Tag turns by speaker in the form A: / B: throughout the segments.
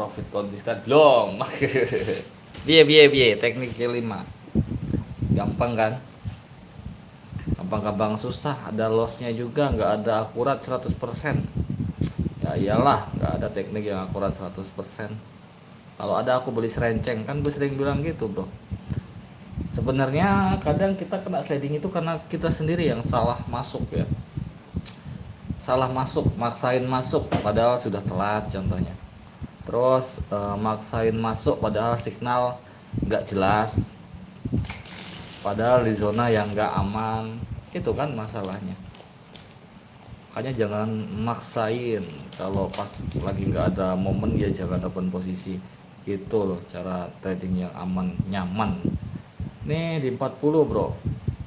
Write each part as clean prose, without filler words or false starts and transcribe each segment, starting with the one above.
A: profit konsisten belum. Biye teknik C5 gampang kan, gampang susah, ada lossnya juga, nggak ada akurat 100%. Ya iyalah, nggak ada teknik yang akurat 100%. Kalau ada aku beli serenceng, kan gue sering bilang gitu bro. Sebenarnya kadang kita kena sliding itu karena kita sendiri yang salah masuk ya, salah masuk, maksain masuk padahal sudah telat contohnya. Terus maksain masuk padahal signal nggak jelas, padahal di zona yang nggak aman, itu kan masalahnya. Makanya jangan maksain, kalau pas lagi nggak ada momen ya jangan open posisi, gitu loh cara trading yang aman nyaman. Nih di 40 bro,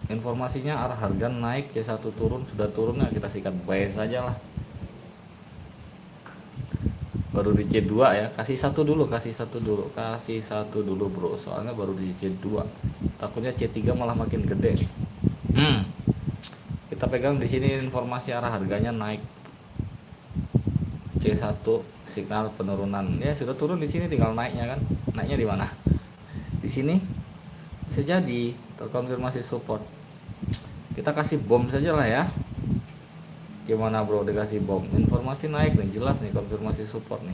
A: informasinya arah harga naik, C1 turun, sudah turun ya kita sikat buy saja lah. Baru di C2 ya, kasih satu dulu bro, soalnya baru di C2, takutnya C3 malah makin gede nih. Kita pegang di sini informasi arah harganya naik, C1 signal penurunan ya, sudah turun di sini, tinggal naiknya kan. Naiknya di mana? Di sini bisa jadi terkonfirmasi support, kita kasih bom saja lah ya. Gimana bro, dikasih bom, informasi naik nih, jelas nih konfirmasi support nih.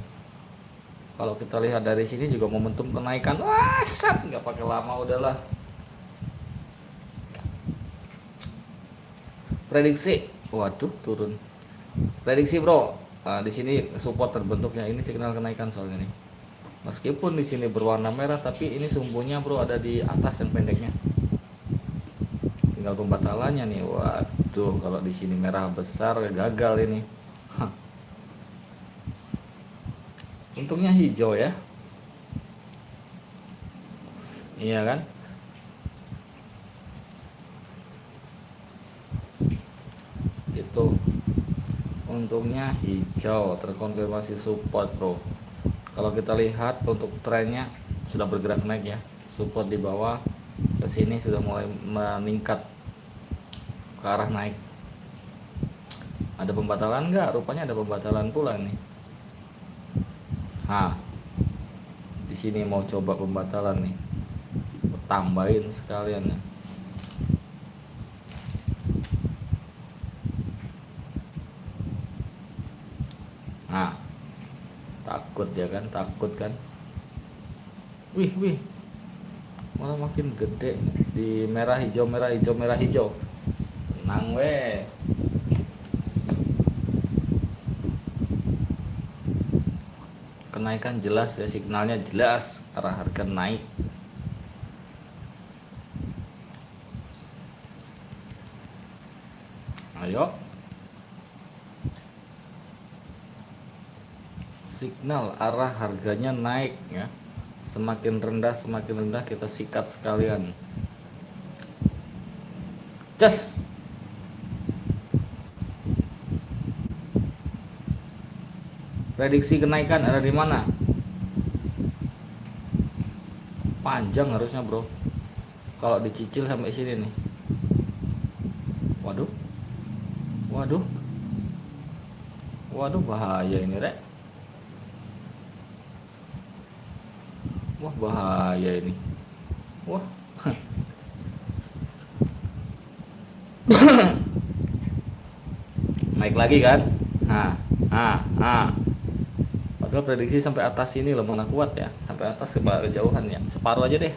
A: Kalau kita lihat dari sini juga momentum kenaikan, wah sat, nggak pakai lama udahlah. Prediksi, waduh turun. Prediksi bro, di sini support terbentuknya, ini signal kenaikan soalnya nih. Meskipun di sini berwarna merah, tapi ini sumbunya bro ada di atas yang pendeknya. Tinggal pembatalannya nih, waduh kalau di sini merah besar gagal ini. Untungnya hijau ya, iya kan. Itu untungnya hijau, terkonfirmasi support bro. Kalau kita lihat untuk trennya sudah bergerak naik ya, support di bawah ke sini sudah mulai meningkat ke arah naik. Ada pembatalan nggak? Rupanya ada pembatalan pula nih. Di sini mau coba pembatalan nih, tambahin sekalian ya. Takut ya kan, takut kan. Wih, malah makin gede di merah hijau. Tenang weh. Kenaikan jelas ya, signalnya jelas, arah harga naik. Ayo, signal arah harganya naik ya. Semakin rendah kita sikat sekalian. Just prediksi kenaikan ada di mana? Panjang harusnya bro. Kalau dicicil sampai sini nih. Waduh bahaya ini rek. Wah bahaya ini. Wah. Naik lagi kan? Padahal prediksi sampai atas sini loh, mana kuat ya. Sampai atas kejauhan ya. Separuh aja deh.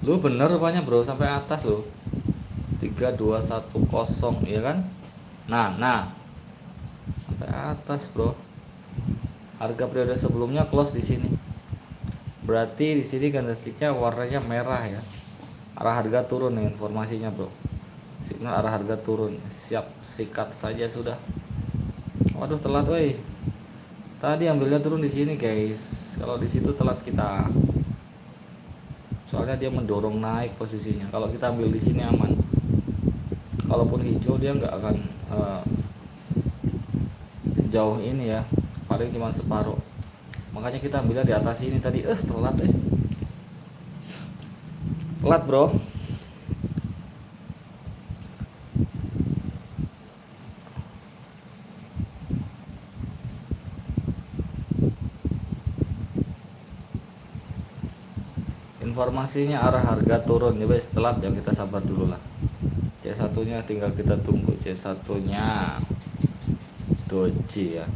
A: Lu bener rupanya bro, sampai atas loh. 3210 ya kan? Nah. Sampai atas bro. Harga periode sebelumnya close di sini. Berarti di sini candlesticknya warnanya merah ya. Arah harga turun nih informasinya bro. Signal arah harga turun. Siap sikat saja sudah. Waduh telat woi. Tadi ambilnya turun di sini guys. Kalau di situ telat kita. Soalnya dia mendorong naik posisinya. Kalau kita ambil di sini aman. Kalaupun hijau dia nggak akan sejauh ini ya. Paling cuma separuh. Makanya kita ambilnya di atas ini tadi. Telat telat bro. informasinya arah harga turun ya guys, telat ya, kita sabar dulu lah. C1 nya tinggal kita tunggu. C1 nya doji ya.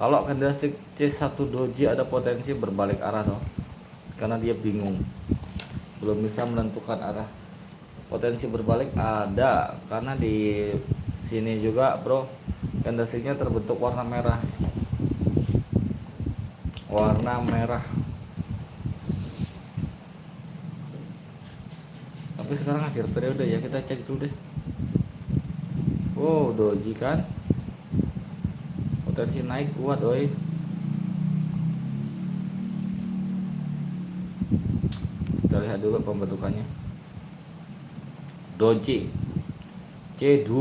A: Kalau candlestick C1 doji ada potensi berbalik arah toh, karena dia bingung, belum bisa menentukan arah. Potensi berbalik ada karena di sini juga bro, candlesticknya terbentuk warna merah, tapi sekarang akhir periode ya, kita cek dulu deh. Oh doji kan potensi naik kuat oi. Kita lihat dulu pembentukannya. Doji C2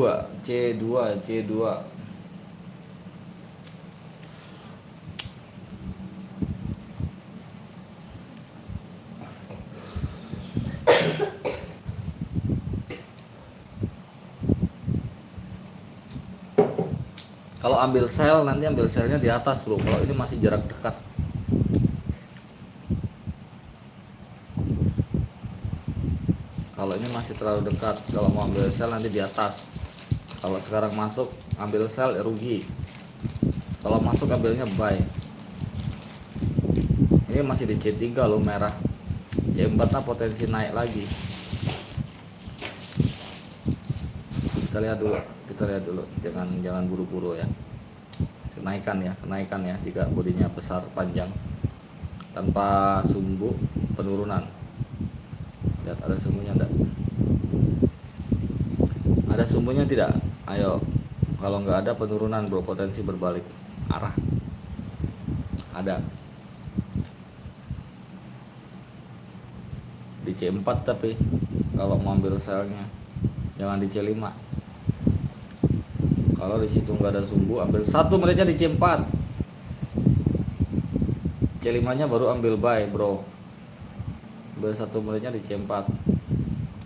A: kalau ambil sell, nanti ambil sellnya di atas bro, kalau ini masih jarak dekat. Kalau ini masih terlalu dekat, kalau mau ambil sell nanti di atas. Kalau sekarang masuk ambil sell ya rugi, kalau masuk ambilnya buy. Ini masih di C3 loh merah, C4 nah potensi naik lagi. Kita lihat dulu, jangan buru-buru ya. Kenaikan ya jika bodinya besar panjang tanpa sumbu, penurunan. Lihat ada sumbunya enggak? Ada sumbunya tidak? Ayo, kalau nggak ada penurunan bro, potensi berbalik arah. Ada di C4, tapi kalau mau ambil sellnya jangan di C5. Kalau di situ nggak ada sumbu, ambil 1 menitnya di C4, C5 nya baru ambil buy bro. Ambil 1 menitnya di C4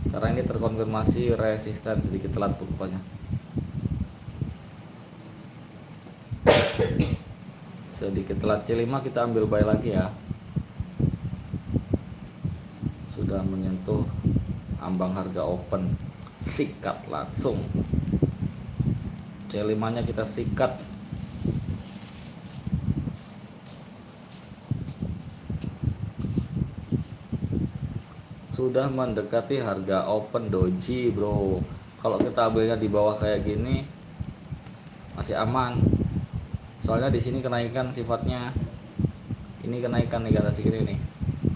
A: karena ini terkonfirmasi resisten, sedikit telat rupanya. Sedikit telat. C5 kita ambil buy lagi ya, sudah menyentuh ambang harga open, sikat langsung. C5 nya kita sikat. Sudah mendekati harga open doji bro. Kalau kita ambilnya di bawah kayak gini masih aman, soalnya di sini kenaikan sifatnya. Ini kenaikan nih, kata segini nih.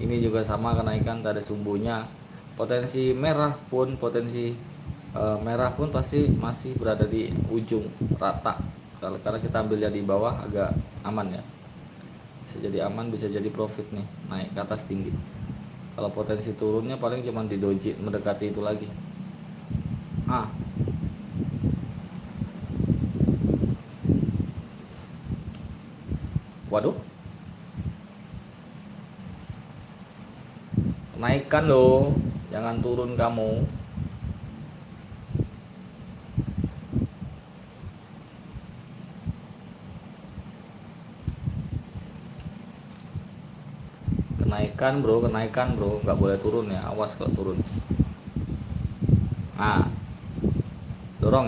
A: Ini juga sama kenaikan, tak ada sumbunya. Potensi merah pun pasti masih berada di ujung rata. Karena kita ambilnya di bawah agak aman ya. Bisa jadi aman, bisa jadi profit nih, naik ke atas tinggi. Kalau potensi turunnya paling cuma di doji, mendekati itu lagi. Waduh, naikkan loh, jangan turun kamu. Kenaikan bro, nggak boleh turun ya, awas kalau turun.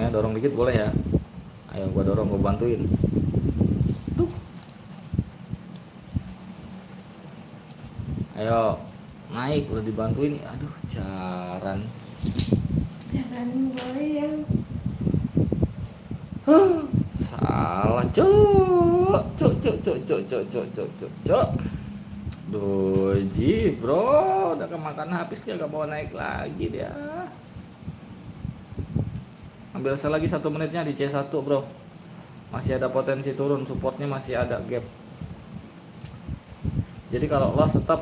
A: Dorong dikit boleh ya. Ayo gua dorong, gua bantuin. Tuh. Ayo naik, udah dibantuin. Aduh, jaran boleh ya. Salah cok. Doji bro, udah kemakan habis, gak mau naik lagi dia. Ambil sell lagi 1 menitnya di C1 bro, masih ada potensi turun, supportnya masih ada gap. Jadi kalau loss tetap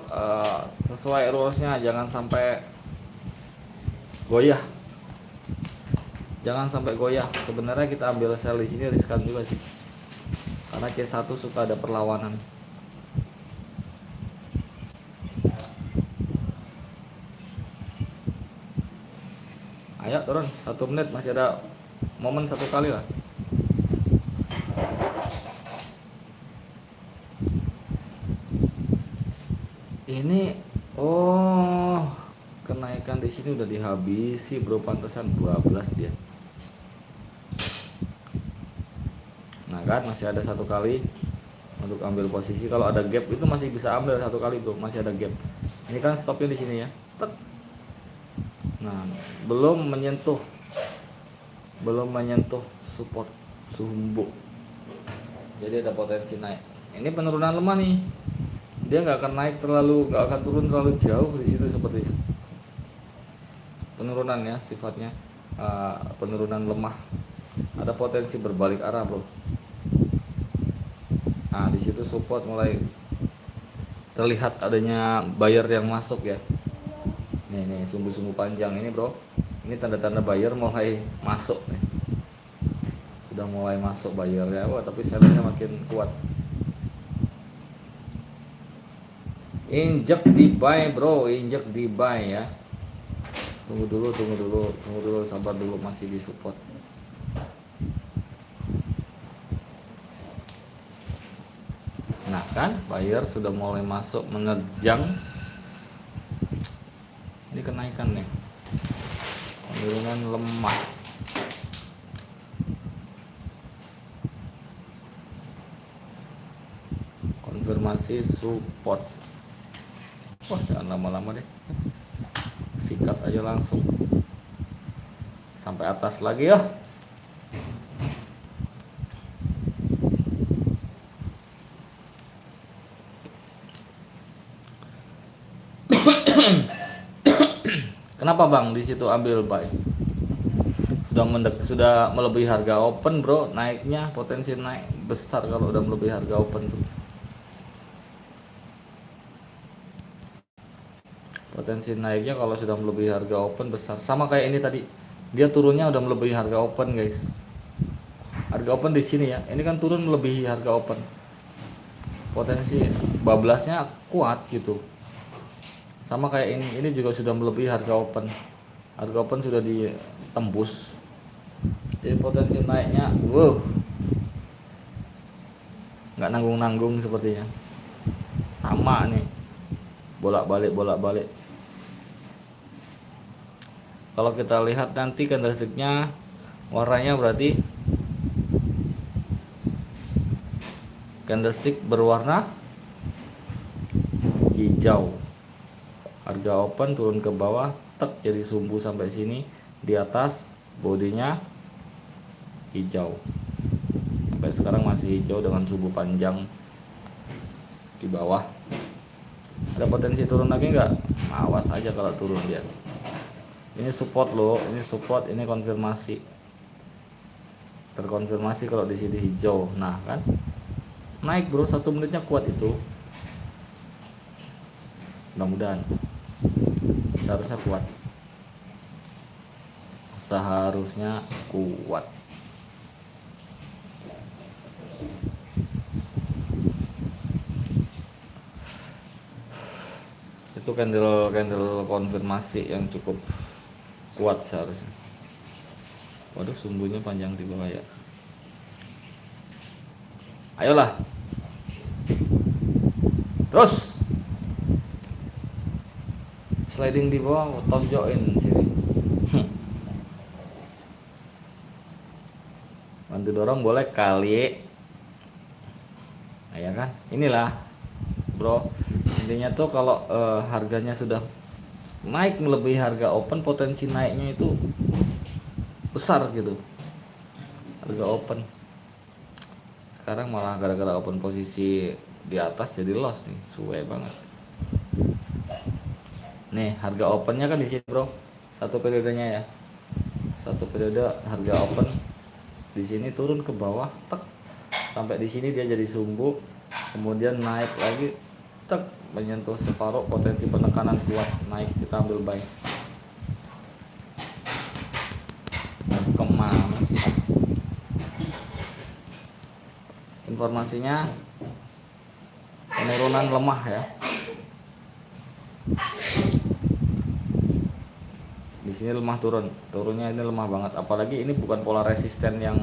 A: sesuai rulesnya, jangan sampai goyah. Sebenarnya kita ambil sell di sini riskan juga sih, karena C1 suka ada perlawanan. Ayo turun 1 menit, masih ada momen 1 kali lah. Ini tekanan di sini udah dihabisi bro, pantesan 12 dia. Nah kan masih ada satu kali untuk ambil posisi. Kalau ada gap itu masih bisa ambil satu kali bro, masih ada gap. Ini kan stopnya di sini ya. Tek. Nah belum menyentuh support sumbu, jadi ada potensi naik. Ini penurunan lemah nih, dia nggak akan naik terlalu, nggak akan turun terlalu jauh di situ sepertinya. Penurunan ya sifatnya, penurunan lemah, ada potensi berbalik arah bro. Nah di situ support mulai terlihat adanya buyer yang masuk ya. Nih sumbu-sumbu panjang ini bro, ini tanda-tanda buyer mulai masuk nih. Sudah mulai masuk buyernya. Wah tapi sellernya makin kuat. Injek di buy bro, injek di buy ya. Tunggu dulu, sabar dulu, masih di support. Nah kan buyer sudah mulai masuk menerjang. Ini kenaikan nih, penurunan lemah. Konfirmasi support. Wah jangan lama-lama deh, sikat aja langsung sampai atas lagi ya. Kenapa bang di situ ambil buy? Sudah melebihi harga open bro, naiknya potensi naik besar kalau udah melebihi harga open tuh. Potensi naiknya kalau sudah melebihi harga open besar. Sama kayak ini tadi, dia turunnya udah melebihi harga open guys. Harga open di sini ya, ini kan turun melebihi harga open. Potensi bablasnya kuat gitu. Sama kayak ini juga sudah melebihi harga open. Harga open sudah ditembus. Jadi potensi naiknya, nggak nanggung-nanggung sepertinya. Sama nih, bolak-balik. Kalau kita lihat nanti candlesticknya warnanya berarti candlestick berwarna hijau. Harga open turun ke bawah, tek jadi sumbu sampai sini, di atas bodinya hijau. Sampai sekarang masih hijau dengan sumbu panjang di bawah. Ada potensi turun lagi nggak? Awas aja kalau turun dia. Ini support loh, ini support, ini konfirmasi. Terkonfirmasi kalau di sini hijau. Nah kan, naik bro, 1 menitnya kuat itu. Mudah-mudahan. Seharusnya kuat. Itu candle konfirmasi yang cukup kuat seharusnya. Waduh sumbunya panjang di bawah ya. Ayolah terus sliding di bawah, tonjokin sini. Bantu dorong boleh kali. Nah, ya kan, inilah bro, intinya tuh kalau harganya sudah naik melebihi harga open, potensi naiknya itu besar gitu. Harga open sekarang malah gara-gara open posisi di atas jadi loss nih, suwe banget. Nih harga opennya kan di sini bro, satu periodenya ya, satu periode harga open di sini turun ke bawah, tek sampai di sini dia jadi sumbu, kemudian naik lagi, tek menyentuh separuh, potensi penekanan kuat, naik, kita ambil buy. Kemana sih informasinya? Penurunan lemah ya. Di sini lemah turunnya ini lemah banget, apalagi ini bukan pola resisten yang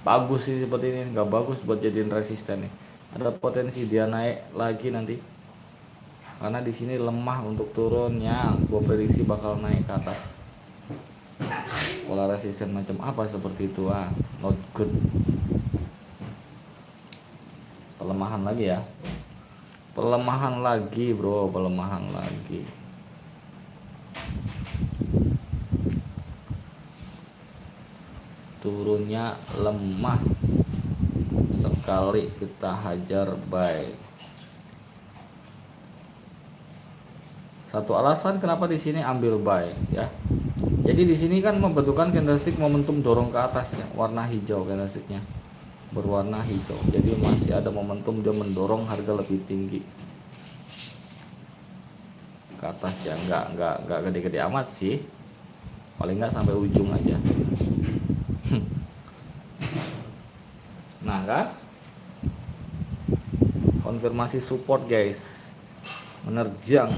A: bagus sih, seperti ini nggak bagus buat jadiin resisten nih. Ada potensi dia naik lagi nanti. karena di sini lemah untuk turunnya. Gue prediksi bakal naik ke atas. Pola resisten macam apa seperti itu, not good. Pelemahan lagi ya, pelemahan lagi bro, pelemahan lagi. Turunnya lemah sekali, kita hajar buy. Satu alasan kenapa di sini ambil buy ya. Jadi di sini kan membentukkan candlestick momentum dorong ke atas ya, warna hijau candlesticknya berwarna hijau. Jadi masih ada momentum dia mendorong harga lebih tinggi ke atas ya, nggak gede-gede amat sih, paling nggak sampai ujung aja. Nah kan, konfirmasi support guys, menerjang.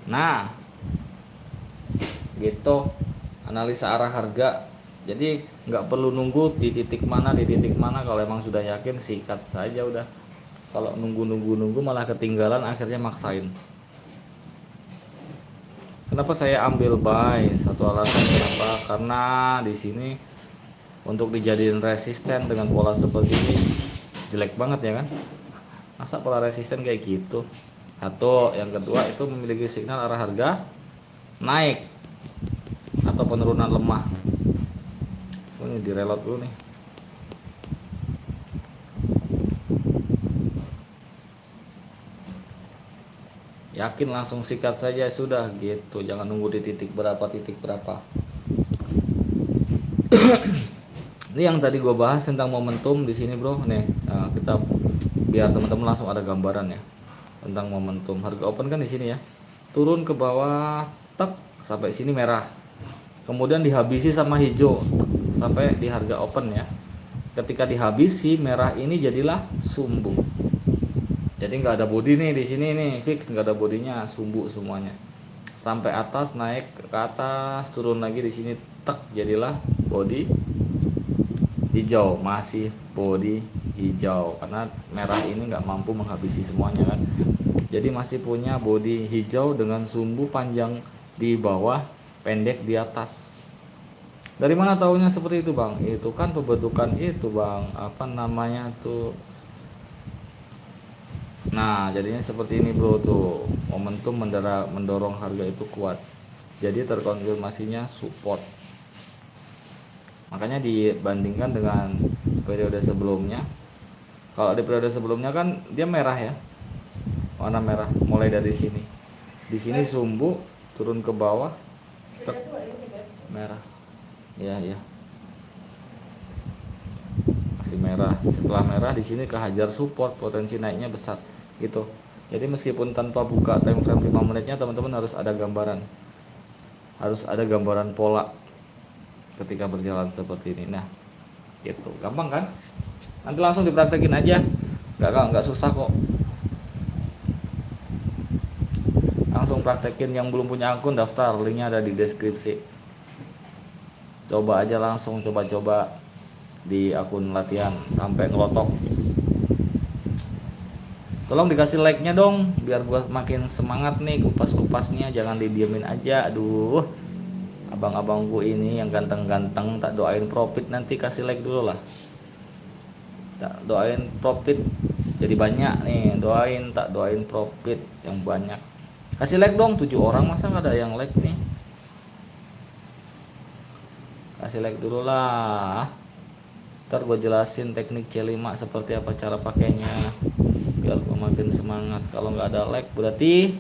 A: Nah gitu analisa arah harga. Jadi nggak perlu nunggu di titik mana. Kalau emang sudah yakin sikat saja udah. Kalau nunggu malah ketinggalan, akhirnya maksain. Kenapa saya ambil buy? Satu alasan kenapa, karena di sini untuk dijadiin resisten dengan pola seperti ini jelek banget ya kan. Masa pola resisten kayak gitu? Satu, yang kedua itu memiliki signal arah harga naik atau penurunan lemah. Ini di reload dulu nih. Yakin langsung sikat saja sudah gitu, jangan nunggu di titik berapa. Ini yang tadi gue bahas tentang momentum di sini bro. Nih kita biar teman-teman langsung ada gambaran ya tentang momentum. Harga open kan di sini ya, turun ke bawah, tek sampai sini merah, kemudian dihabisi sama hijau tek, sampai di harga open ya. Ketika dihabisi merah ini jadilah sumbu. Jadi nggak ada body nih di sini nih, fix nggak ada bodinya, sumbu semuanya. Sampai atas, naik ke atas, turun lagi di sini, tek jadilah body hijau, masih body hijau karena merah ini nggak mampu menghabisi semuanya kan. Jadi masih punya body hijau dengan sumbu panjang di bawah, pendek di atas. Dari mana tahunya seperti itu bang? Itu kan pembentukan itu bang, apa namanya tuh. Nah jadinya seperti ini bro tuh, momentum mendorong harga itu kuat, jadi terkonfirmasinya support. Makanya dibandingkan dengan periode sebelumnya, kalau di periode sebelumnya kan dia merah ya, warna merah mulai dari sini, di sini sumbu turun ke bawah, tek, merah ya masih merah. Setelah merah di sini kehajar support, potensi naiknya besar gitu. Jadi meskipun tanpa buka time frame 5 menitnya, teman-teman harus ada gambaran pola ketika berjalan seperti ini. Nah gitu, gampang kan, nanti langsung dipraktekin aja, nggak susah kok. Langsung praktekin. Yang belum punya akun daftar, linknya ada di deskripsi. Coba aja langsung, coba di akun latihan sampai ngelotok. Tolong dikasih like-nya dong biar gua makin semangat nih kupas-kupasnya, jangan didiemin aja. Aduh, abang-abangku ini yang ganteng-ganteng tak doain profit, nanti kasih like dulu lah. Tak doain profit jadi banyak nih, tak doain profit yang banyak. Kasih like dong, 7 orang masa nggak ada yang like nih. Kasih like dulu lah. Ntar gue jelasin teknik C5 seperti apa cara pakainya biar gue makin semangat. Kalau nggak ada like berarti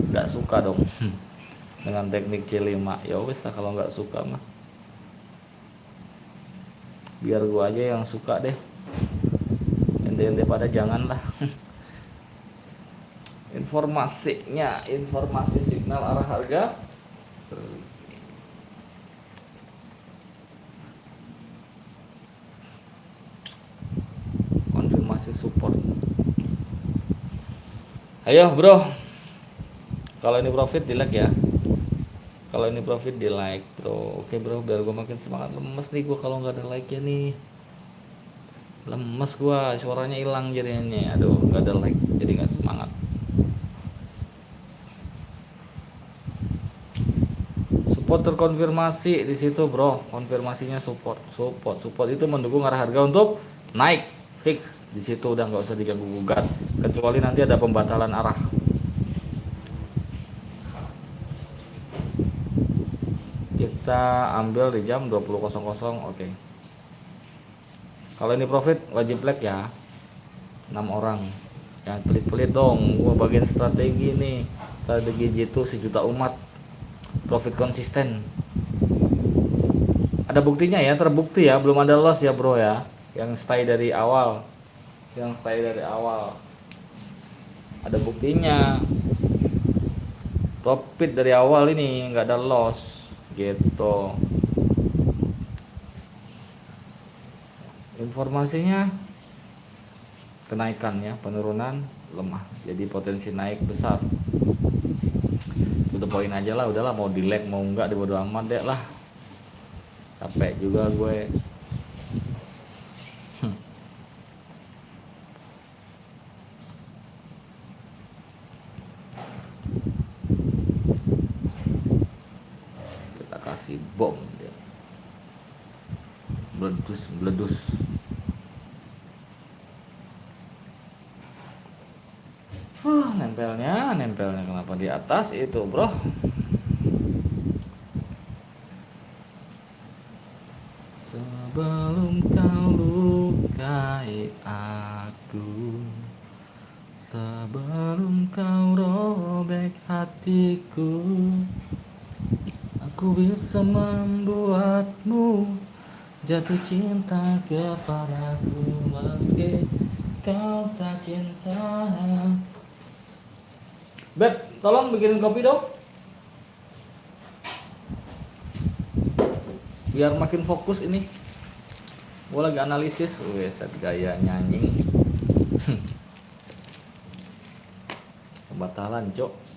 A: nggak suka dong dengan teknik C5. Ya wes lah, kalau nggak suka mah biar gue aja yang suka deh, ente-ente pada janganlah. Informasi signal arah harga, konfirmasi support. Ayo bro, kalau ini profit di like ya, kalau ini profit di like bro. Oke bro, biar gue makin semangat. Lemes nih gue kalau nggak ada like ya nih. Lemes gua, suaranya hilang jadinya. Aduh, nggak ada like, jadi nggak semangat. Support terkonfirmasi di situ, bro. Konfirmasinya support itu mendukung arah harga untuk naik, fix di situ, udah nggak usah diganggu gugat, kecuali nanti ada pembatalan arah. Kita ambil di jam 20.00. Oke. Kalau ini profit wajib like ya. 6 orang. Jangan pelit-pelit dong. Gua bagian strategi nih. Strategi G2 sejuta umat. Profit konsisten. Ada buktinya ya, terbukti ya, belum ada loss ya, bro ya. Yang stay dari awal. Ada buktinya. Profit dari awal ini nggak ada loss gitu. Informasinya kenaikan ya, penurunan lemah, jadi potensi naik besar. Udah poin aja lah, udahlah, mau di lag mau enggak, dibodo amat deh lah, capek juga gue. Kita kasih bom dia, beledus. Nempelnya kenapa di atas itu, bro? Sebelum kau lukai aku, sebelum kau robek hatiku, aku bisa membuatmu jatuh cinta kepadaku meski kau tak cinta. Beb, tolong bikinin kopi dong, biar makin fokus ini. Gue lagi analisis, set gaya nyanyi. Pembatalan, cok.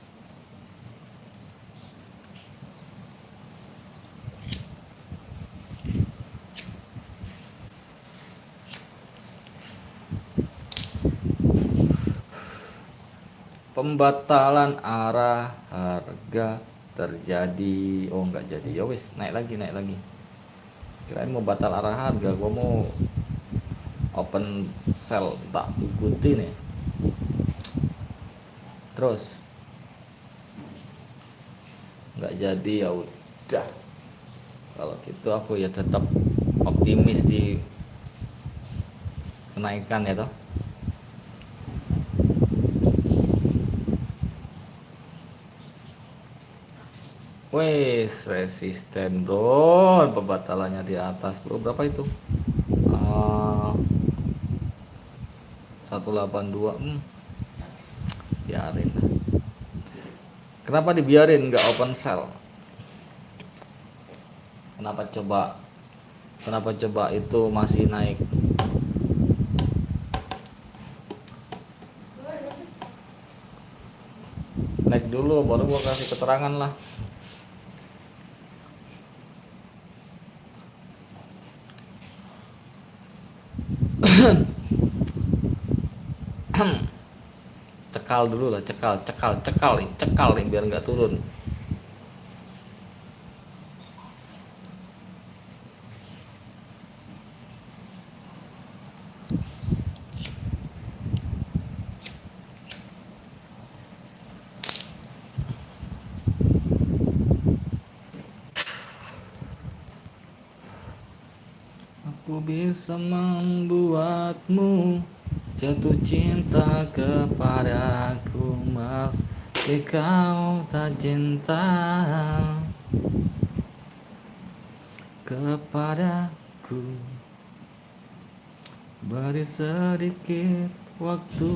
A: Pembatalan arah harga terjadi. Oh, nggak jadi. Ya wis, naik lagi. Kirain mau batal arah harga, gua mau open sell, tak ikuti nih. Terus nggak jadi, ya udah. Kalau gitu aku ya tetap optimis di kenaikan ya toh. Wes, resisten bro, pembatalannya di atas bro. Berapa itu? 182. Biarin. Kenapa dibiarin nggak open sell? Kenapa coba itu masih naik? Naik dulu baru gua kasih keterangan lah. Cekal dulu lah, cekal nih biar nggak turun. Aku bisa membuatmu jatuh cinta kepadaku meski kau tak cinta kepadaku. Beri sedikit waktu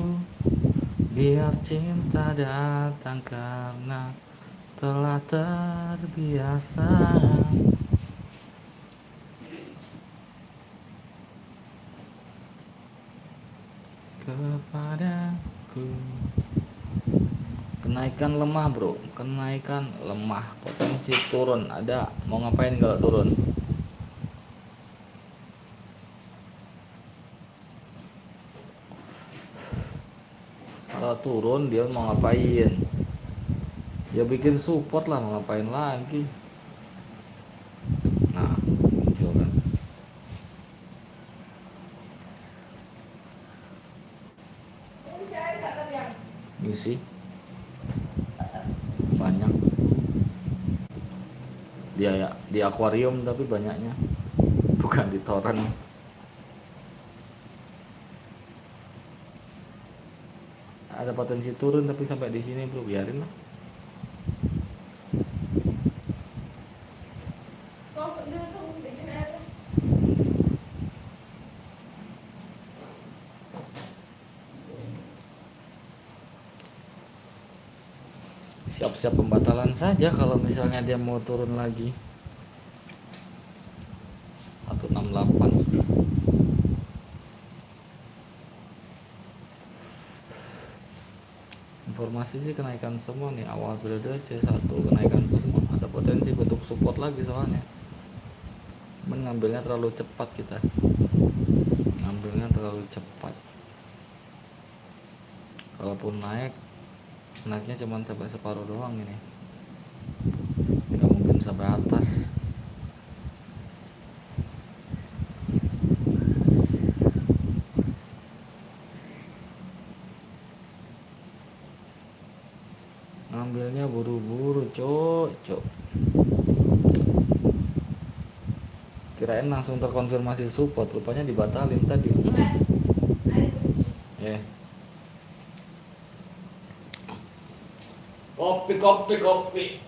A: biar cinta datang karena telah terbiasa kepadaku. Kenaikan lemah bro, kenaikan lemah, potensi turun ada. Mau ngapain kalau turun? Kalau turun dia mau ngapain? Ya bikin support lah, mau ngapain lagi? Nah, muncul kan. Misi banyak. Dia ya di akuarium tapi banyaknya. Bukan di toren. Ada potensi turun tapi sampai di sini bro, biarin lah. Siap-siap pembatalan saja kalau misalnya dia mau turun lagi. 168. Informasi sih kenaikan semua nih, awal periode C1 kenaikan semua. Ada potensi bentuk support lagi soalnya. Mengambilnya terlalu cepat kita. Ngambilnya terlalu cepat. Kalaupun naiknya cuma sampai separuh doang ini. Nggak mungkin sampai atas. Ngambilnya buru-buru, cok. Kirain langsung terkonfirmasi support, rupanya dibatalin tadi. Kopi.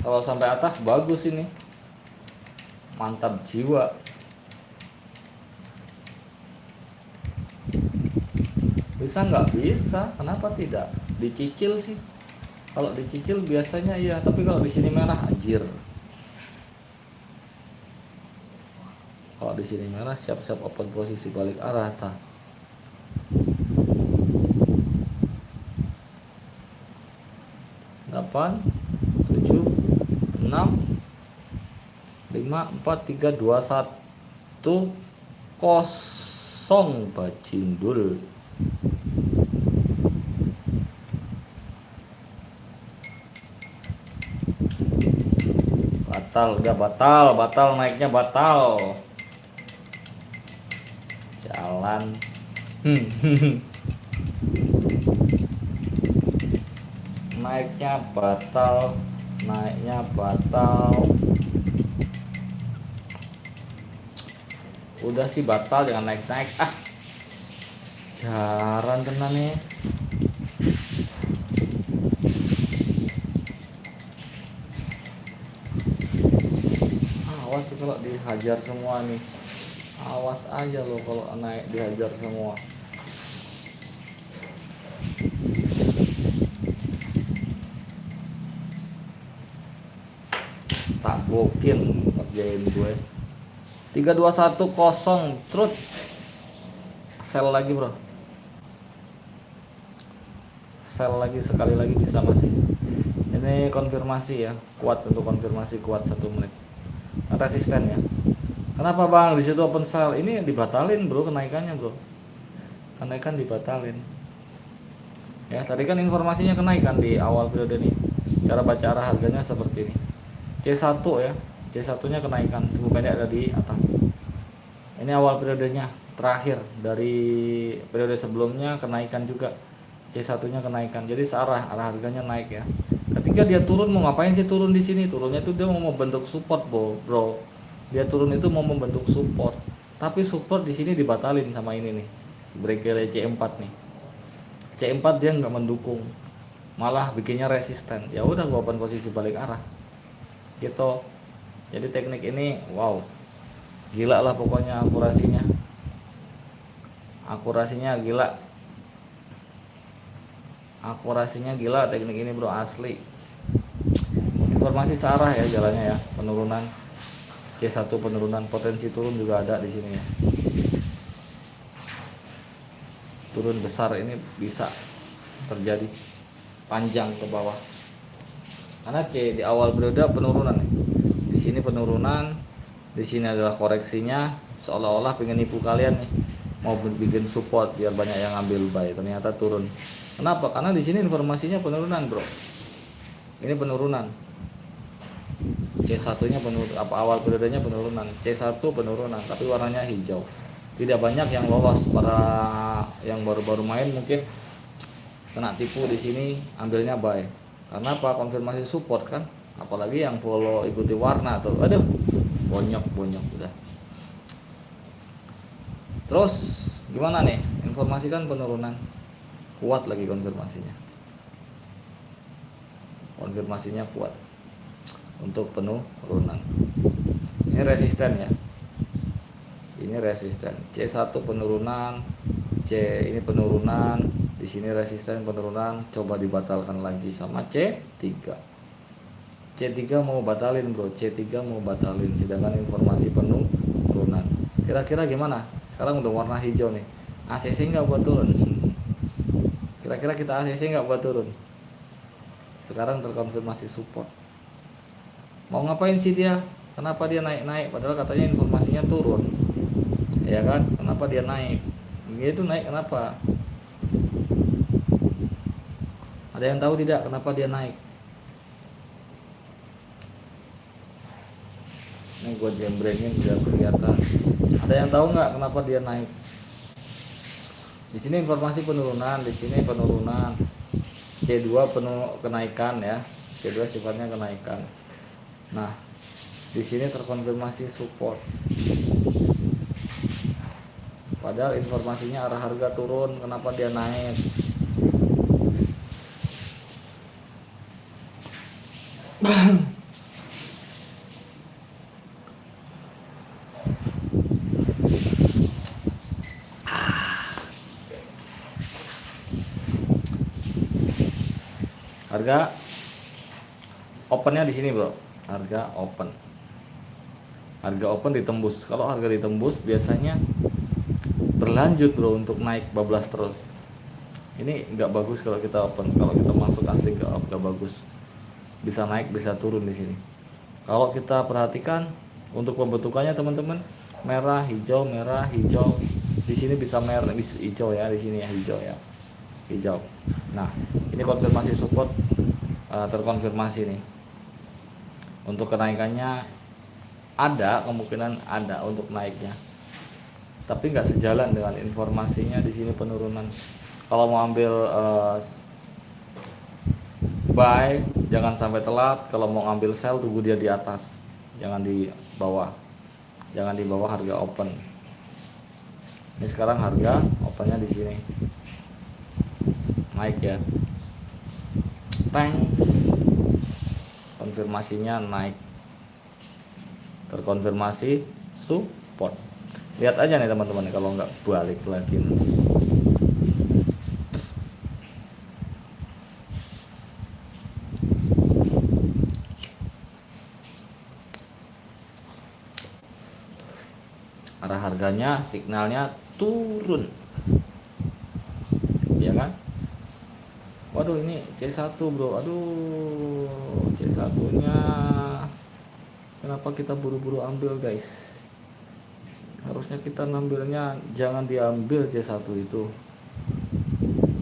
A: Kalau sampai atas bagus ini, mantap jiwa. Bisa nggak? Bisa, kenapa tidak? Dicicil sih. Kalau dicicil biasanya iya, tapi kalau di sini merah anjir. Kalau di sini merah siap-siap open posisi balik arah ta. Delapan, 7, 6, 5, 4, 3, 2, 1, 0 bacindul. Udah batal naiknya batal. Jalan. Naiknya batal. Udah sih batal, jangan naik. Jaran tenan nih. Awas kalau dihajar semua nih. Awas aja lo kalau naik dihajar semua. Tak bokin ngerjain gue. 3210 truth. Sell lagi bro. Sell lagi sekali lagi bisa masih. Ini konfirmasi ya, kuat untuk konfirmasi kuat 1 menit. Resisten ya. Kenapa bang? Di situ open sell. Ini dibatalin bro kenaikannya bro. Kenaikan dibatalin. Ya tadi kan informasinya kenaikan di awal periode nih. Cara baca arah harganya seperti ini. C1 ya. C1 nya kenaikan. Suku pendek ada di atas. Ini awal periodenya. Terakhir dari periode sebelumnya kenaikan juga. C1 nya kenaikan. Jadi searah, arah harganya naik ya. Ketika dia turun mau ngapain sih turun di sini? Turunnya itu dia mau membentuk support bro. Dia turun itu mau membentuk support, tapi support di sini dibatalin sama ini nih, breaker C4 nih. C4 dia nggak mendukung, malah bikinnya resisten. Ya udah gua open posisi balik arah. gitu. Jadi teknik ini wow, gila lah pokoknya, akurasinya gila, teknik ini bro, asli. Informasi searah ya jalannya ya, penurunan C1, penurunan, potensi turun juga ada di sini ya. Turun besar ini bisa terjadi panjang ke bawah. Karena C di awal periode penurunan nih. Di sini penurunan, di sini adalah koreksinya, seolah-olah pengen nipu kalian nih. Mau bikin support biar banyak yang ambil buy, ternyata turun. Kenapa? Karena di sini informasinya penurunan, bro. Ini penurunan. C1-nya awal periodenya penurunan, C1 penurunan, tapi warnanya hijau. Tidak banyak yang lolos, para yang baru-baru main mungkin kena tipu di sini, ambilnya buy. Karena apa? Konfirmasi support kan. Apalagi yang follow ikuti warna tuh. Aduh, bonyok udah. Terus gimana nih? Informasi kan penurunan. Kuat lagi konfirmasinya. Konfirmasinya kuat untuk penurunan. Ini resisten ya. Ini resisten. C1 penurunan, C ini penurunan, di sini resisten penurunan, coba dibatalkan lagi sama C3. C3 mau batalin, bro. C3 mau batalin, sedangkan informasi penurunan. Kira-kira gimana? Sekarang udah warna hijau nih. ACC nggak buat turun? Kira-kira kita ACC nggak buat turun? Sekarang terkonfirmasi support. Mau ngapain sih dia? Kenapa dia naik-naik? Padahal katanya informasinya turun, ya kan? Kenapa dia naik? Dia itu naik kenapa? Ada yang tahu tidak kenapa dia naik? Ini gue jembrengin biar kelihatan. Ada yang tahu nggak kenapa dia naik? Di sini informasi penurunan, di sini penurunan. C2 kenaikan ya. C2 sifatnya kenaikan. Nah, di sini terkonfirmasi support. Padahal informasinya arah harga turun, kenapa dia naik? Harga opennya di sini, bro. Harga open ditembus. Kalau harga ditembus biasanya berlanjut, bro, untuk naik bablas terus. Ini nggak bagus kalau kita open. Kalau kita masuk asli nggak bagus. Bisa naik, bisa turun di sini. Kalau kita perhatikan untuk pembentukannya teman-teman, merah, hijau, merah, hijau. Di sini bisa merah, bisa hijau ya, di sini ya hijau ya. Hijau. Nah, ini konfirmasi support, terkonfirmasi nih. Untuk kenaikannya ada kemungkinan ada untuk naiknya, tapi nggak sejalan dengan informasinya di sini penurunan. Kalau mau ambil buy jangan sampai telat, kalau mau ambil sell tunggu dia di atas, jangan di bawah harga open. Ini sekarang harga opennya di sini naik ya, tang, konfirmasinya naik, terkonfirmasi support. Lihat aja nih teman-teman, kalau nggak balik lagi. Arah harganya, signalnya turun, ya kan? Waduh, ini C1, bro. Aduh, C1 nya kenapa kita buru-buru ambil, guys? Harusnya kita ngambilnya jangan diambil C1 itu.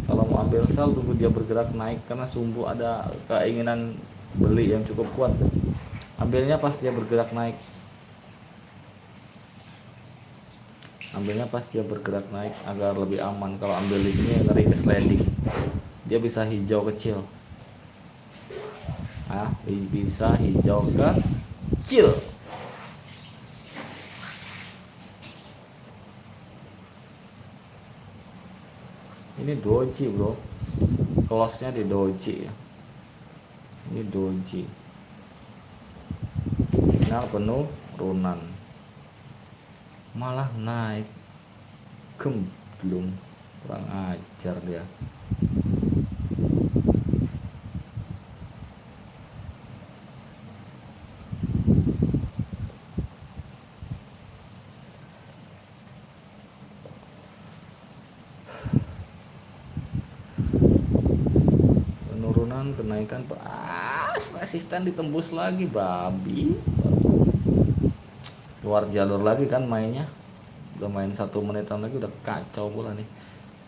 A: Kalau mau ambil sell tunggu dia bergerak naik, karena sumbu ada keinginan beli yang cukup kuat. Ambilnya pas dia bergerak naik. Agar lebih aman. Kalau ambil di sini ngeri ke sliding. Dia bisa hijau kecil. Bisa hijau kecil. Ini doji, bro. Close-nya di doji ya. Ini doji. signal penurunan, malah naik. Gemblung, kurang ajar dia. Penurunan, kenaikan, resisten ditembus lagi, babi. Luar jalur lagi kan mainnya. Udah main 1 menitan lagi udah kacau bola nih.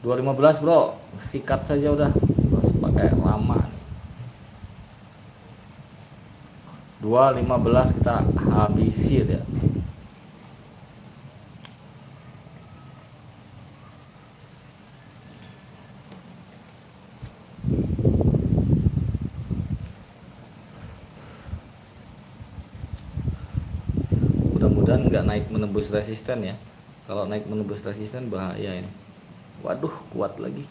A: 2.15 bro, sikat saja udah pakai lama. 2.15 kita habisi ya. Mudah-mudahan nggak naik menembus resisten ya. Kalau naik menembus resisten bahaya ini. Waduh, kuat lagi.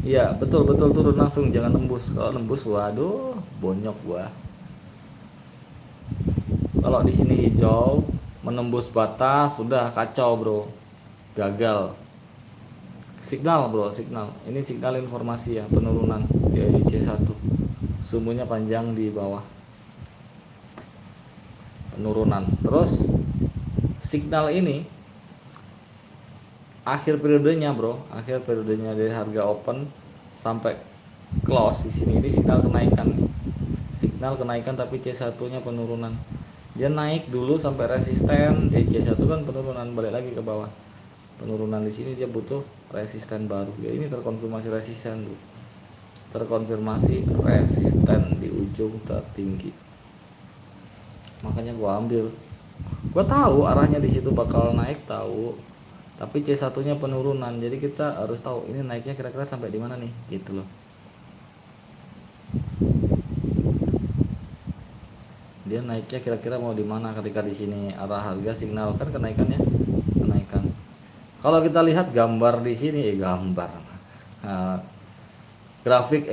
A: Iya, betul turun langsung, jangan nembus. Kalau nembus, waduh, bonyok gua. Kalau di sini hijau menembus batas, sudah kacau bro, gagal. Signal bro, signal. Ini signal informasi ya, penurunan di C1. Sumbunya panjang di bawah. Penurunan. Terus signal ini akhir periodenya bro, akhir periodenya dari harga open sampai close di sini. Ini signal kenaikan. Signal kenaikan tapi C1-nya penurunan. Dia naik dulu sampai resisten, C1 kan penurunan, balik lagi ke bawah. Penurunan di sini dia butuh resisten baru. Ya ini terkonfirmasi resisten tuh. Terkonfirmasi resisten di ujung tertinggi. Makanya gua ambil. Gua tahu arahnya di situ bakal naik, tahu. Tapi C1-nya penurunan. Jadi kita harus tahu ini naiknya kira-kira sampai di mana nih, gitu loh. Dia naiknya kira-kira mau di mana ketika di sini arah harga signal kan kenaikannya, kenaikan. Kalau kita lihat gambar di sini, gambar grafik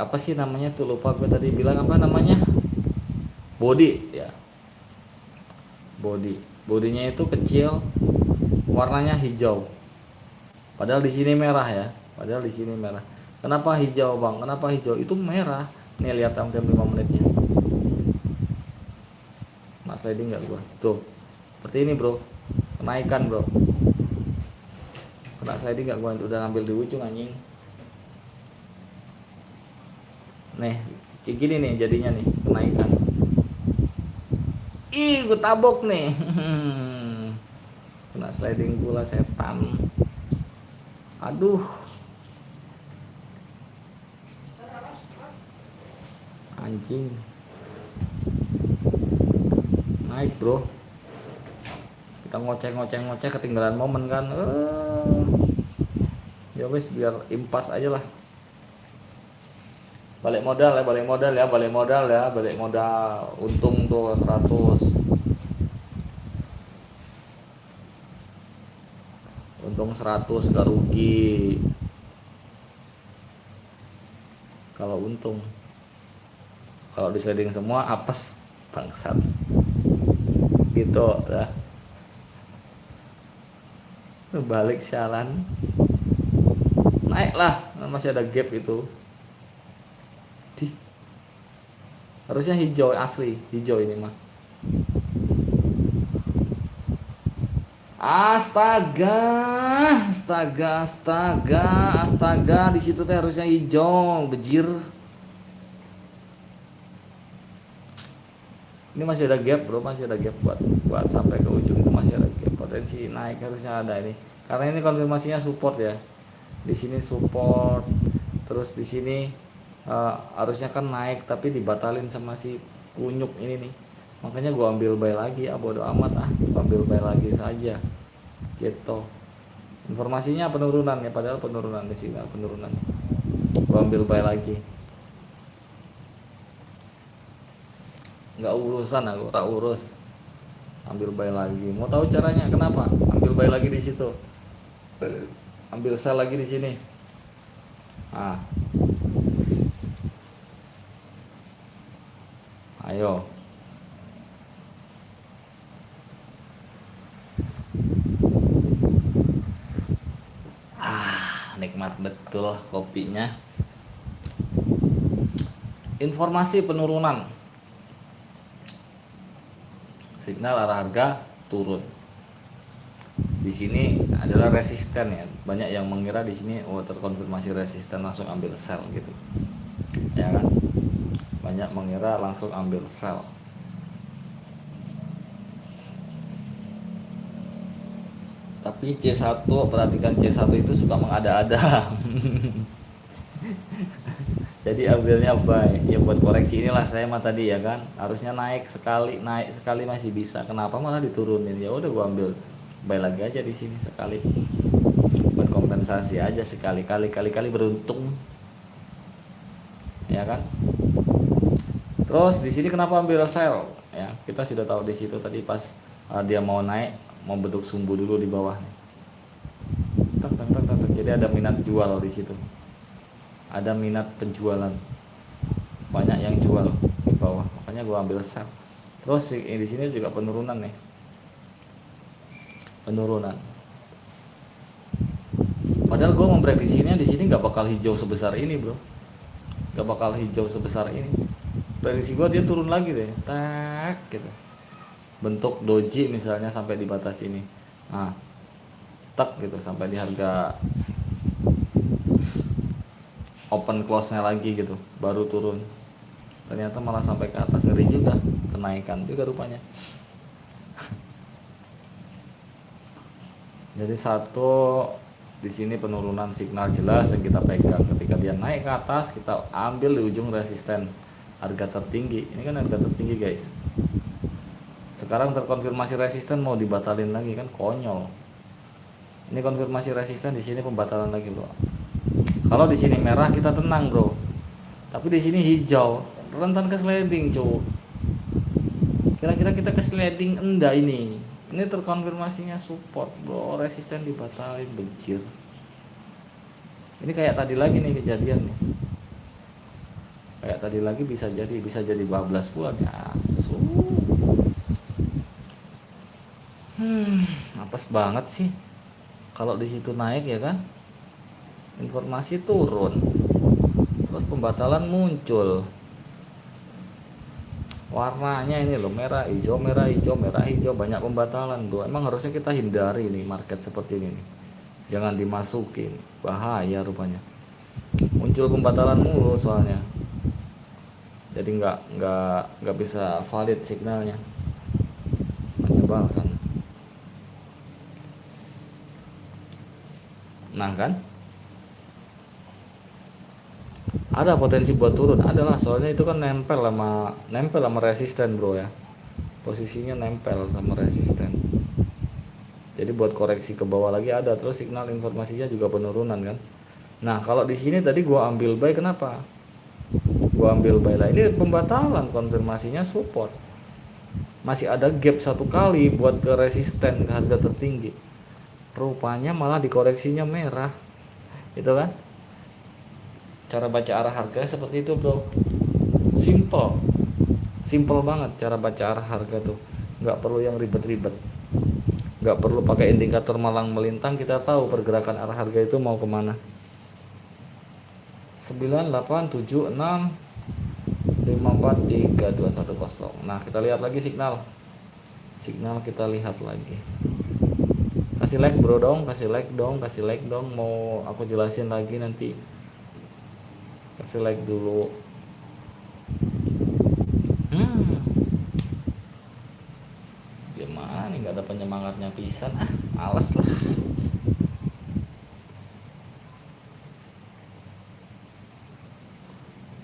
A: apa sih namanya tuh, lupa gue tadi bilang apa namanya, body ya, bodinya itu kecil, warnanya hijau, padahal di sini merah ya, padahal di sini merah. Kenapa hijau bang? Kenapa hijau? Itu merah. Nih lihat jam 5 menitnya. Mas sliding nggak gua? Tuh, seperti ini bro, kenaikan bro. Kena sliding nggak gua? Udah ngambil di ujung anjing. Nih, kayak gini nih jadinya nih, kenaikan. Ih, gua tabok nih. Kena sliding pula setan. Aduh. Anjing. Naik bro, kita ngoceh ketinggalan momen kan. Ya wes, biar impas aja lah. Balik modal ya. Untung tuh 100, untung 100 gak rugi kalau untung. Kalau di sliding semua apes, bangsat gitu dah. Balik sialan, naik lah, masih ada gap itu. Harusnya hijau asli, hijau ini mah. Astaga, di situ teh harusnya hijau, bejir. Ini masih ada gap bro, masih ada gap buat sampai ke ujung itu, masih ada gap. Potensi naik harusnya ada ini, karena ini konfirmasinya support ya. Di sini support, terus di sini harusnya kan naik tapi dibatalin sama si kunyuk ini nih. Makanya gua ambil buy lagi, bodo amat gua ambil buy lagi saja gitu. Informasinya penurunan ya, padahal penurunan, di sini penurunan. Gua ambil buy lagi. Nggak urusan, aku tak urus. Ambil buy lagi. Mau tahu caranya kenapa? Ambil buy lagi di situ. Ambil sell lagi di sini. Ayo. Nikmat betul kopinya. Informasi penurunan. Signal arah harga turun. Di sini adalah resisten ya. Banyak yang mengira di sini terkonfirmasi resisten langsung ambil sell gitu. Ya kan? Banyak mengira langsung ambil sell. Tapi C1, perhatikan C1 itu suka mengada-ada. Jadi ambilnya buy ya buat koreksi inilah saya mah tadi ya kan, harusnya naik sekali masih bisa, kenapa malah diturunin? Ya udah gua ambil buy lagi aja di sini sekali buat kompensasi aja, kali beruntung ya kan. Terus di sini kenapa ambil sell ya, kita sudah tahu di situ tadi pas dia mau naik, mau bentuk sumbu dulu di bawah nih. Jadi ada minat jual di situ, ada minat penjualan, banyak yang jual di bawah, makanya gua ambil sell. Terus di sini juga penurunan nih, penurunan. Padahal gue memprediksinya di sini nggak bakal hijau sebesar ini bro, nggak bakal hijau sebesar ini. Prediksi gue dia turun lagi deh, tak gitu. Bentuk doji misalnya sampai di batas ini, nah tak gitu sampai di harga open close-nya lagi gitu, baru turun. Ternyata malah sampai ke atas, ngeri juga, kenaikan juga rupanya. Jadi satu di sini penurunan signal jelas yang kita pegang. Ketika dia naik ke atas, kita ambil di ujung resisten harga tertinggi. Ini kan harga tertinggi guys. Sekarang terkonfirmasi resisten mau dibatalin lagi kan, konyol. Ini konfirmasi resisten, di sini pembatalan lagi bro. Kalau di sini merah kita tenang bro, tapi di sini hijau, rentan ke sliding cuy. Kira-kira kita ke sliding enggak ini? Ini terkonfirmasinya support bro, resisten dibatalin, bencir. Ini kayak tadi lagi nih kejadian nih. Kayak tadi lagi bisa jadi bablas pula ya. Apes banget sih. Kalau di situ naik ya kan, informasi turun, terus pembatalan muncul. Warnanya ini loh, merah hijau merah hijau merah hijau, banyak pembatalan bro. Emang harusnya kita hindari nih market seperti ini nih, jangan dimasukin, bahaya rupanya. Muncul pembatalan mulu soalnya, jadi nggak bisa valid signalnya, menyebalkan. Nah kan ada potensi buat turun, adalah soalnya itu kan nempel sama resisten bro ya, posisinya nempel sama resisten. Jadi buat koreksi ke bawah lagi ada, terus signal informasinya juga penurunan kan. Nah kalau di sini tadi gua ambil buy, kenapa gua ambil buy lah? Ini pembatalan, konfirmasinya support, masih ada gap satu kali buat ke resisten ke harga tertinggi, rupanya malah dikoreksinya merah. Itu kan cara baca arah harga seperti itu bro, simple banget cara baca arah harga tuh, nggak perlu yang ribet-ribet, nggak perlu pakai indikator malang melintang, kita tahu pergerakan arah harga itu mau kemana. 9876 5432110. Nah kita lihat lagi signal kita lihat lagi. Kasih like bro dong, kasih like dong, mau aku jelasin lagi nanti. Kasih like dulu. Gimana nih, nggak ada penyemangatnya pisan, males lah.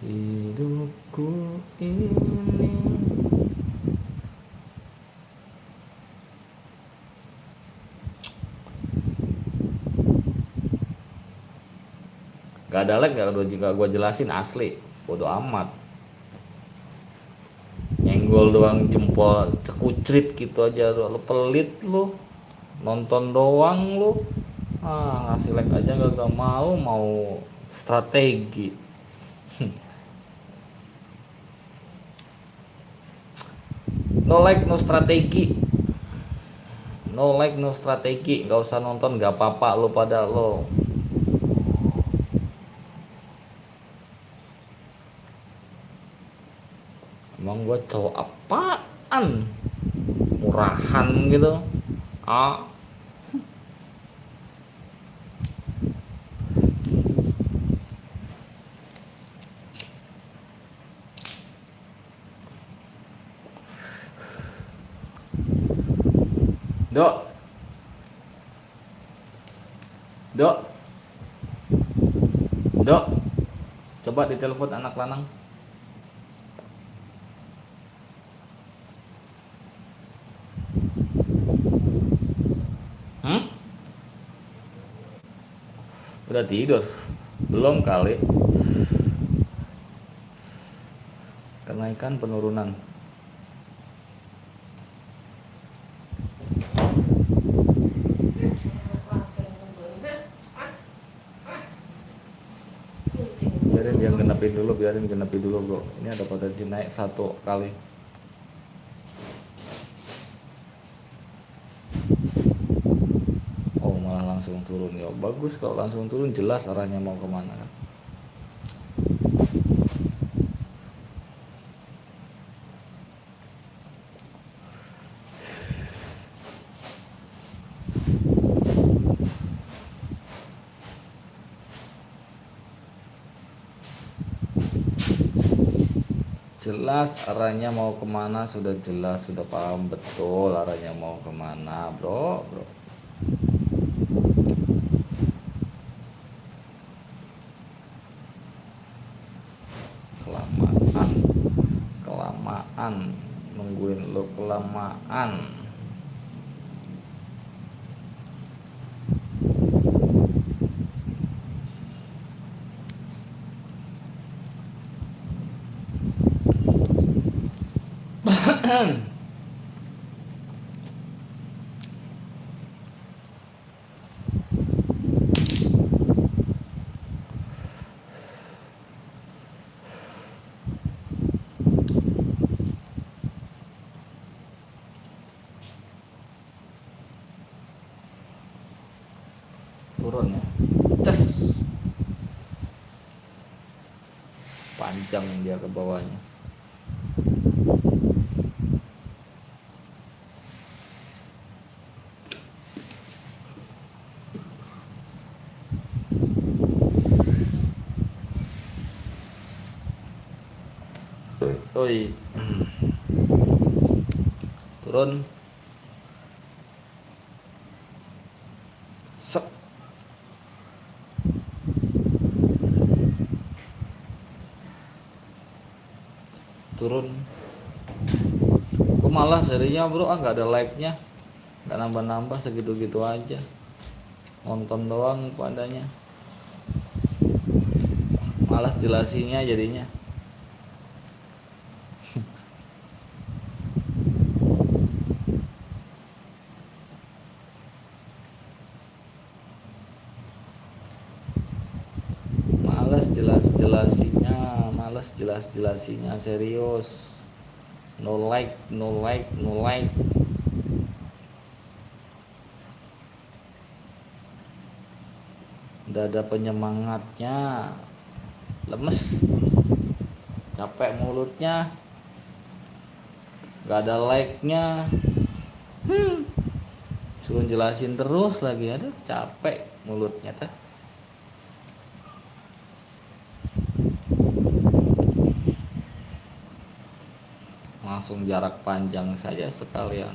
A: Hidupku ini gak ada like, gak juga gue jelasin asli, bodo amat, nyenggol doang jempol cekucrit gitu aja lu pelit lu, nonton doang lu, ngasih like aja gak mau strategi. No like no strategi. No like no strategi. Gak usah nonton, gak apa-apa lo pada lo. Emang gue cowok apaan? Murahan gitu. Ah. Dok. Dok. Dok. Coba ditelepon anak lanang. Udah tidur? Belum kali. Kenaikan penurunan. Biarin yang genepin dulu bro. Ini ada potensi naik 1 kali. Oh malah langsung turun ya. Bagus kalau langsung turun, jelas arahnya mau kemana kan. Jelas arahnya mau kemana, sudah jelas, sudah paham betul arahnya mau kemana bro. Kelamaan nungguin lo, kelamaan. Turun ya, ces, panjang dia ke bawahnya. Oi. Turun. Sek. Turun. Kok malah serinya bro, nggak ada like-nya, nggak nambah-nambah, segitu-gitu aja, nonton doang padanya, malas jelasinya jadinya. Males jelas-jelasinya, serius. No like. Udah ada penyemangatnya, lemes, capek mulutnya, gak ada like-nya. Suruh jelasin terus lagi, aduh capek mulutnya teh. Langsung jarak panjang saja sekalian.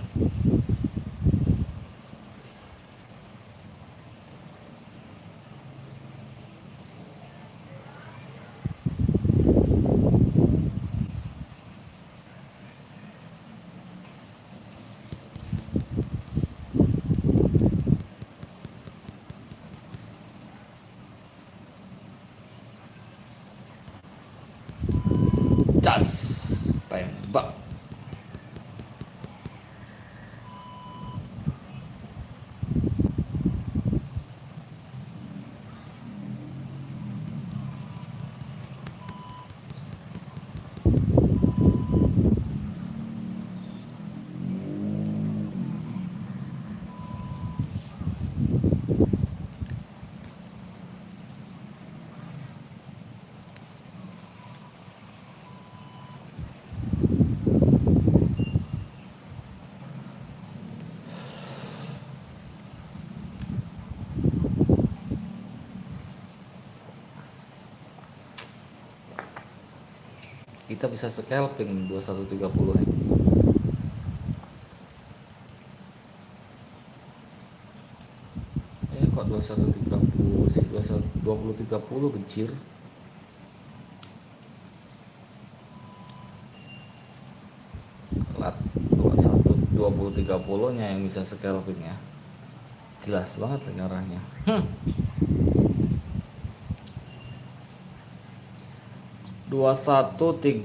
A: Cas, tembak. kita bisa scalping 2130 nih. Kok 2130 sih, 2030 kecil. Lat 2030 nya yang bisa scalping ya. Jelas banget lagi arahnya. 2130.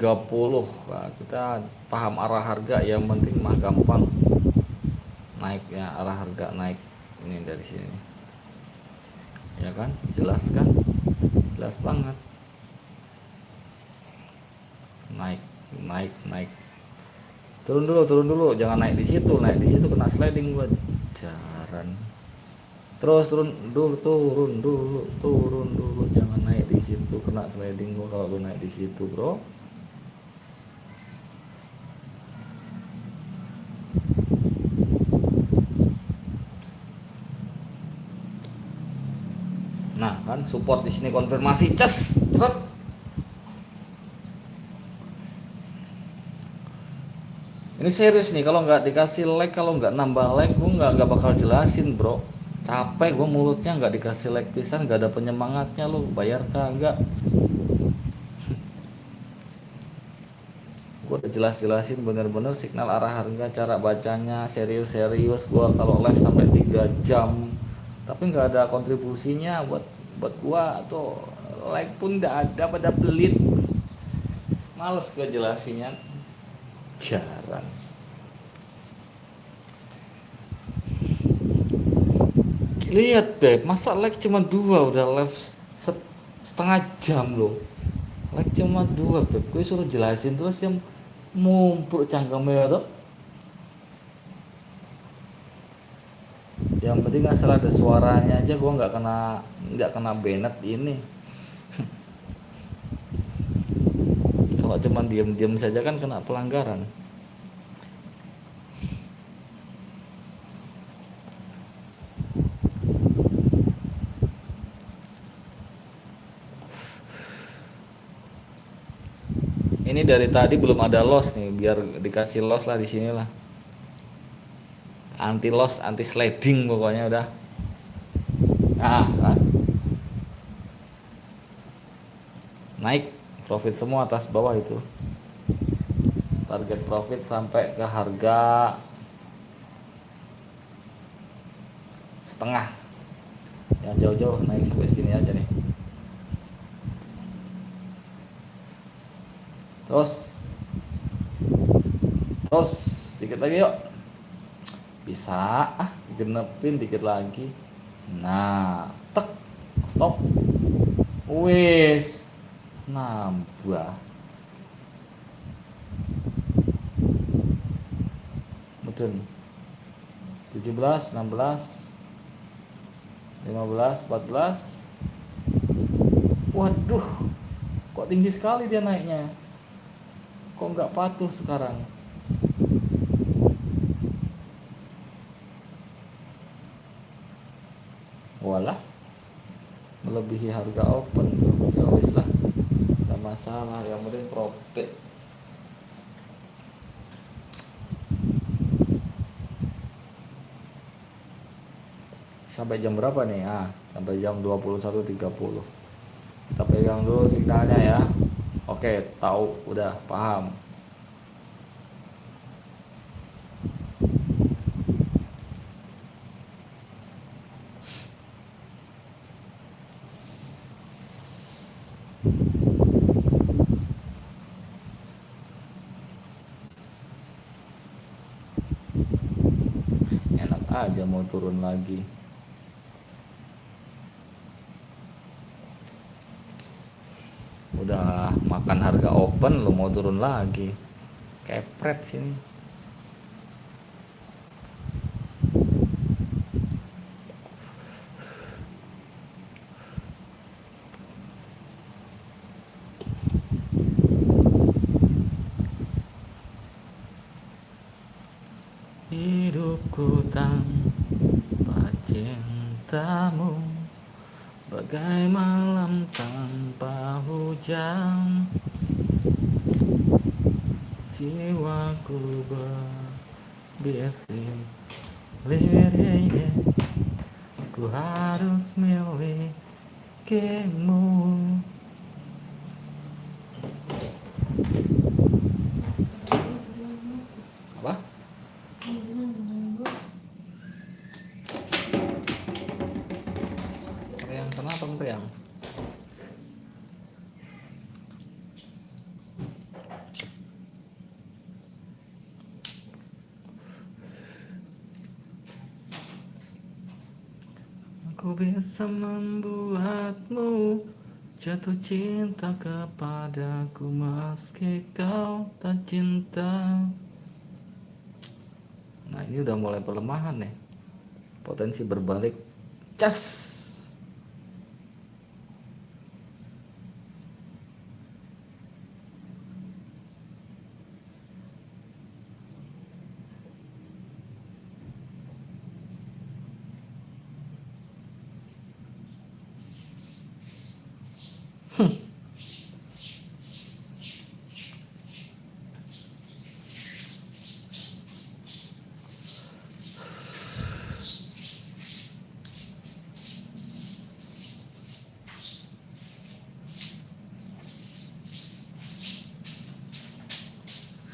A: Nah, kita paham arah harga, yang penting mah gampang naiknya, arah harga naik ini dari sini ya kan, jelas kan, jelas banget, naik naik naik. Turun dulu, jangan naik di situ, naik di situ kena sliding buat jaran. Terus turun dulu, jangan naik di situ, kena sliding gua kalau lu naik di situ, bro. Nah kan support di sini, konfirmasi, ces, seret. Ini serius nih, kalau nggak dikasih like, kalau nggak nambah like, gue nggak bakal jelasin, bro. Capek gue mulutnya, nggak dikasih like pisan, nggak ada penyemangatnya, lu bayar kagak? Gue udah jelas-jelasin bener-bener signal arah harga, cara bacanya, serius-serius. Gue kalau live sampai 3 jam, tapi nggak ada kontribusinya buat gue tuh, like pun nggak ada, pada pelit. Males gue jelasinnya, jarang. Lihat beb, masa like cuma 2 udah live setengah jam loh. Like cuma 2 beb, gue suruh jelasin terus yang mumpuk cangkemnya tuh. Yang penting asal ada suaranya aja, gue nggak kena banned ini. Kalau cuma diam-diam saja kan kena pelanggaran. Ini dari tadi belum ada loss nih, biar dikasih loss lah di sini lah. Anti loss, anti sliding pokoknya udah. Nah, kan? Naik profit semua atas bawah itu. Target profit sampai ke harga setengah. Yang jauh-jauh naik sampai segini aja nih. Terus dikit lagi yuk, bisa genepin dikit lagi. Nah, tek, stop, wis nambah, mudun 17, 16, 15, 14. Waduh, kok tinggi sekali dia naiknya, kok nggak patuh sekarang. Walah, melebihi harga open. Ya wis lah, tidak masalah, yang penting profit. Sampai jam berapa nih? Sampai jam 21.30. Kita pegang dulu signalnya ya. Oke, tahu, udah paham. Enak aja mau turun lagi. Udah makan harga open, lo mau turun lagi, kepret sini. Hidupku tanpa cintamu bagai malam tanpa hujan. Jiwaku berbisik lirik, ku harus milikimu. Apa? Meriang kenapa meriang? Aku bisa membuatmu jatuh cinta kepadaku meski kau tak cinta. Nah ini udah mulai perlemahan nih, potensi berbalik. Cas.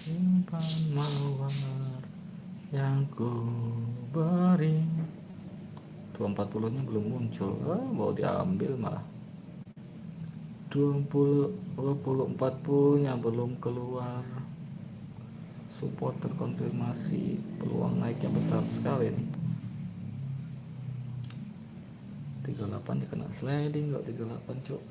A: Simpan mawar yang ku beri. 240 nya belum muncul, mau diambil malah. 20 nya belum keluar. Support terkonfirmasi, peluang naiknya besar sekali nih. 38 dia kena sliding kok, 38 cuk.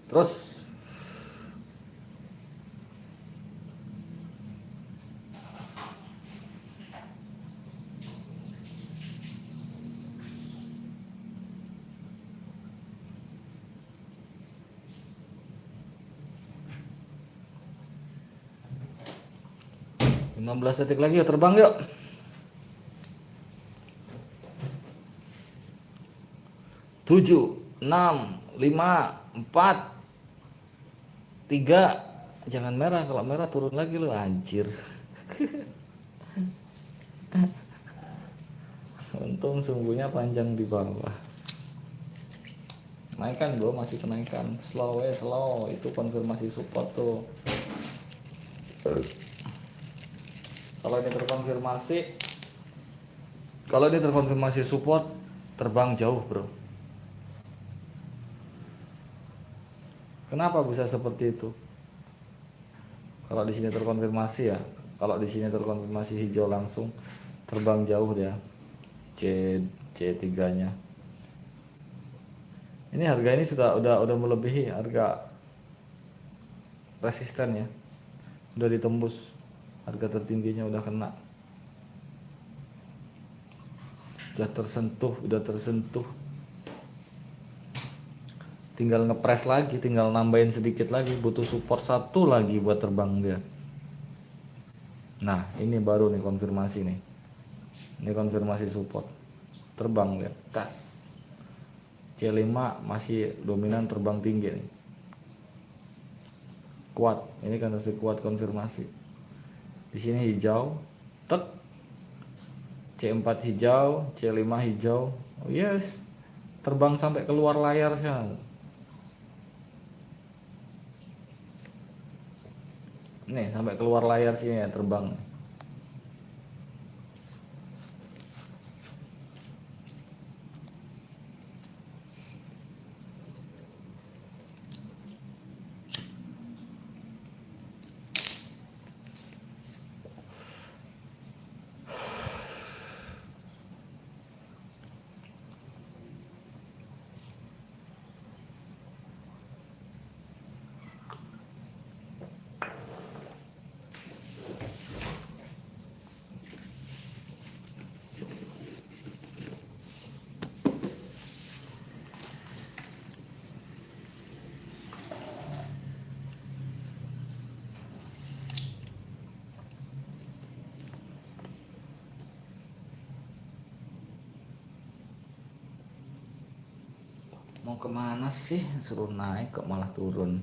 A: Terus 15 detik lagi yuk, terbang yuk. 7, 6, 5, 4, 3. Jangan merah, kalau merah turun lagi lu anjir. Untung sumbunya panjang di bawah. Naikkan bro, masih kenaikan. Slow slow, itu konfirmasi support tuh. Kalau ini terkonfirmasi support, terbang jauh bro. Kenapa bisa seperti itu? Kalau di sini terkonfirmasi ya, kalau di sini terkonfirmasi hijau langsung terbang jauh dia. C3-nya. Ini harga ini udah melebihi harga resisten ya. Udah ditembus. Harga tertingginya udah kena. Udah tersentuh. Tinggal ngepres lagi, tinggal nambahin sedikit lagi, butuh support satu lagi buat terbang dia. Nah ini baru nih konfirmasi nih, ini konfirmasi support, terbang dia, kas. C5 masih dominan terbang tinggi nih, kuat, ini kan masih kuat konfirmasi. Di sini hijau, C4 hijau, C5 hijau, oh yes, terbang sampai keluar layar sih. Nih sampai keluar layar sih ya terbang. Mau kemana sih? Suruh naik kok malah turun.